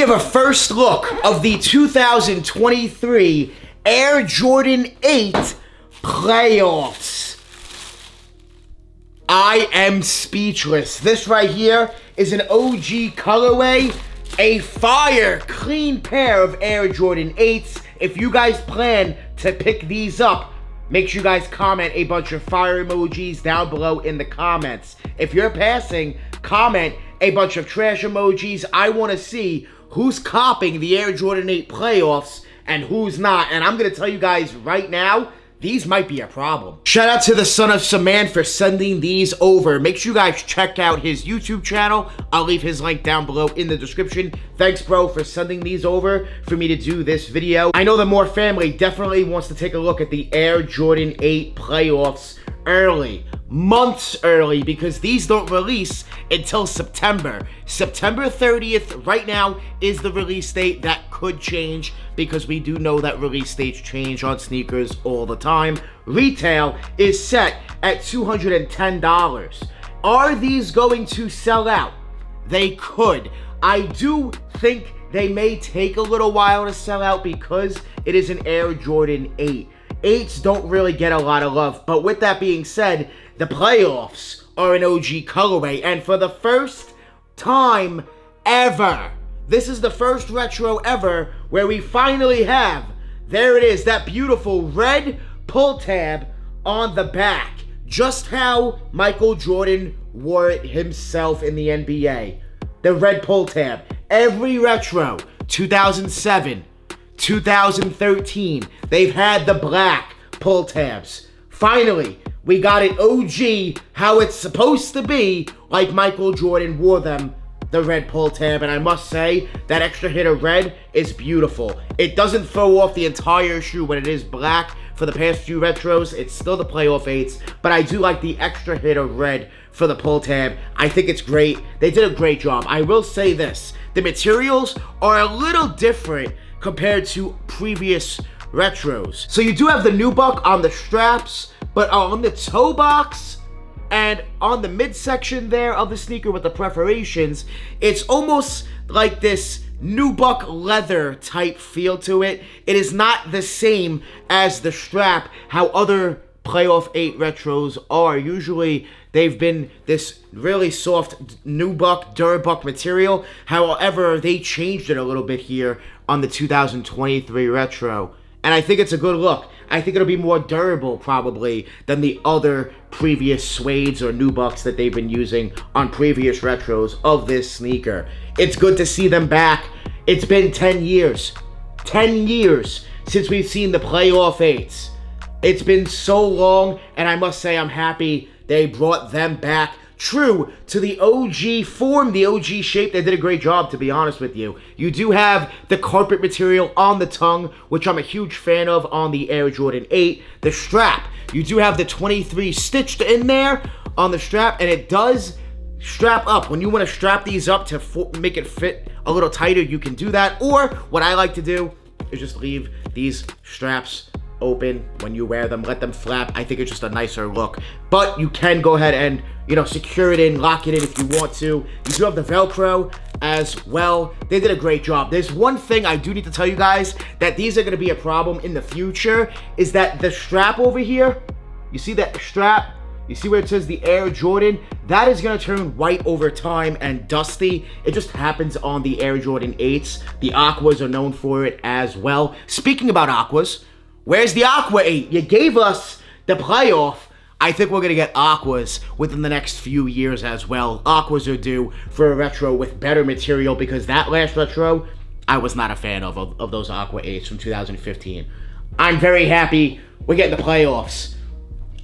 give a first look of the 2023 Air Jordan 8 playoffs. I am speechless. This right here is an OG colorway, a fire clean pair of Air Jordan 8s. If you guys plan to pick these up, make sure you guys comment a bunch of fire emojis down below in the comments. If you're passing, comment a bunch of trash emojis. I want to see who's copping the Air Jordan 8 playoffs and who's not. And I'm going to tell you guys right now, these might be a problem. Shout out to the son of Saman for sending these over. Make sure you guys check out his YouTube channel. I'll leave his link down below in the description. Thanks, bro, for sending these over for me to do this video. I know the Moore family definitely wants to take a look at the Air Jordan 8 playoffs early. Months early, because these don't release until September. September 30th right now is the release date. That could change because we do know that release dates change on sneakers all the time. Retail is set at $210. Are these going to sell out? They could. I do think they may take a little while to sell out because it is an Air Jordan 8. 8s don't really get a lot of love, but with that being said, the playoffs are an OG colorway, and for the first time ever, this is the first retro ever where we finally have, there it is, that beautiful red pull tab on the back. Just how Michael Jordan wore it himself in the NBA. The red pull tab. Every retro, 2007, 2013, they've had the black pull tabs. Finally, we got it OG, how it's supposed to be, like Michael Jordan wore them, the red pull tab. And I must say, that extra hit of red is beautiful. It doesn't throw off the entire shoe when it is black. For the past few retros, it's still the playoff 8s, but I do like the extra hit of red for the pull tab. I think it's great. They did a great job. I will say this, the materials are a little different compared to previous retros. So you do have the nubuck on the straps, but on the toe box and on the midsection there of the sneaker with the perforations, it's almost like this nubuck leather type feel to it. It is not the same as the strap, how other playoff 8 retros are. Usually they've been this really soft nubuck, Durabuck material. However, they changed it a little bit here on the 2023 retro. And I think it's a good look. I think it'll be more durable probably than the other previous suedes or nubucks that they've been using on previous retros of this sneaker. It's good to see them back. It's been 10 years. 10 years since we've seen the playoff 8s. It's been so long, and I must say I'm happy they brought them back. True to the OG form, the OG shape. They did a great job, to be honest with you. You do have the carpet material on the tongue, which I'm a huge fan of on the Air Jordan 8. The strap, you do have the 23 stitched in there on the strap, and it does strap up. When you want to strap these up to make it fit a little tighter, you can do that. Or what I like to do is just leave these straps open when you wear them, let them flap. I think it's just a nicer look, but you can go ahead and, you know, secure it in, lock it in if you want to. You do have the Velcro as well. They did a great job. There's one thing I do need to tell you guys, that these are going to be a problem in the future, is that the strap over here, you see that strap, you see where it says the Air Jordan? That is going to turn white over time and dusty. It just happens on the Air Jordan 8s. The Aquas are known for it as well. Speaking about Aquas, where's the Aqua 8? You gave us the playoff. I think we're going to get Aquas within the next few years as well. Aquas are due for a retro with better material, because that last retro, I was not a fan of those Aqua 8s from 2015. I'm very happy we're getting the playoffs.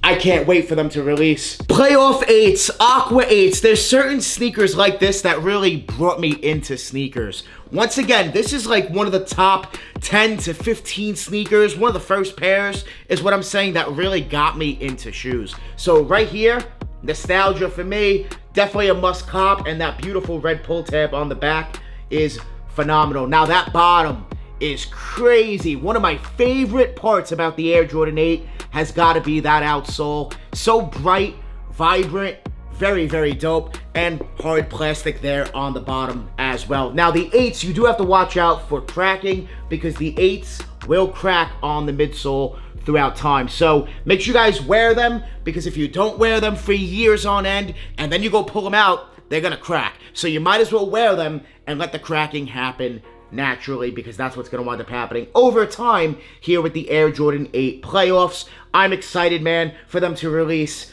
I can't wait for them to release. Playoff 8s, Aqua 8s. There's certain sneakers like this that really brought me into sneakers. Once again, this is like one of the top 10 to 15 sneakers. One of the first pairs is what I'm saying that really got me into shoes. So right here, nostalgia for me, definitely a must cop, and that beautiful red pull tab on the back is phenomenal. Now that bottom is crazy. One of my favorite parts about the Air Jordan 8 has got to be that outsole. So bright, vibrant, Very, very dope. And hard plastic there on the bottom as well. Now, the 8s, you do have to watch out for cracking because the 8s will crack on the midsole throughout time. So make sure you guys wear them, because if you don't wear them for years on end and then you go pull them out, they're gonna crack. So you might as well wear them and let the cracking happen naturally, because that's what's gonna wind up happening over time here with the Air Jordan 8 playoffs. I'm excited, man, for them to release.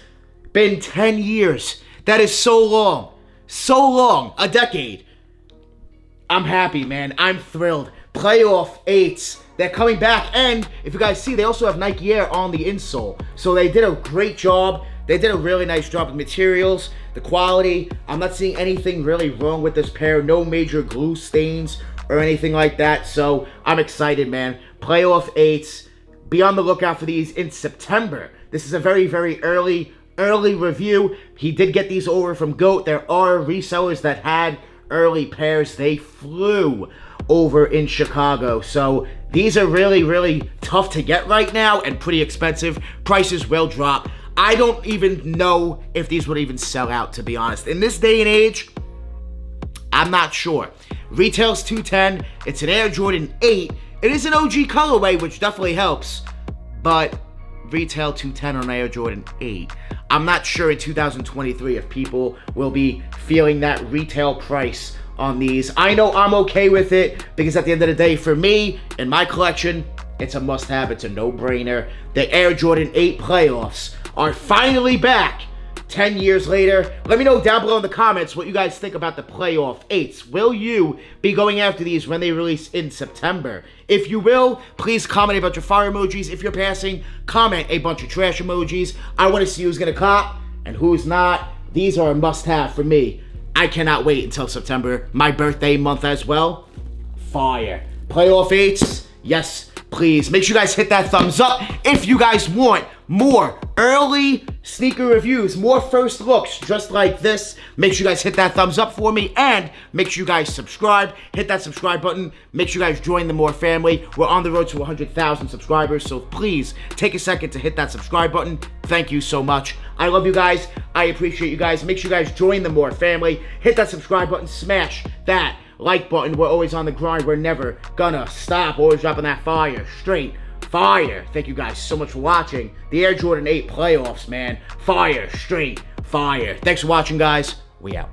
Been 10 years. That is so long. So long. A decade. I'm happy, man. I'm thrilled. Playoff 8s. They're coming back, and if you guys see, they also have Nike Air on the insole. So they did a great job. They did a really nice job with materials, the quality. I'm not seeing anything really wrong with this pair. No major glue stains or anything like that. So I'm excited, man. Playoff 8s. Be on the lookout for these in September. This is a very, very early review. He did get these over from GOAT. There are resellers that had early pairs. They flew over in Chicago. So these are really, really tough to get right now and pretty expensive. Prices will drop. I don't even know if these would even sell out, to be honest. In this day and age, I'm not sure. Retail's $210. It's an Air Jordan 8. It is an OG colorway, which definitely helps, but retail $210 on Air Jordan 8. I'm not sure in 2023 if people will be feeling that retail price on these. I know I'm okay with it, because at the end of the day, for me, in my collection, it's a must-have. It's a no-brainer. The Air Jordan 8 playoffs are finally back 10 years later. Let me know down below in the comments what you guys think about the playoff 8s. Will you be going after these when they release in September? If you will, please comment a bunch of fire emojis. If you're passing, comment a bunch of trash emojis. I want to see who's going to cop and who's not. These are a must-have for me. I cannot wait until September, my birthday month as well. Fire. Playoff 8s, yes, please. Make sure you guys hit that thumbs up if you guys want more early sneaker reviews, more first looks just like this. Make sure you guys hit that thumbs up for me, and make sure you guys subscribe. Hit that subscribe button. Make sure you guys join the More family. We're on the road to 100,000 subscribers, so please take a second to hit that subscribe button. Thank you so much. I love you guys. I appreciate you guys. Make sure you guys join the More family. Hit that subscribe button. Smash that like button. We're always on the grind. We're never gonna stop. Always dropping that fire. Straight fire. Thank you guys so much for watching the Air Jordan 8 playoffs, man. Fire. Straight fire. Thanks for watching, guys. We out.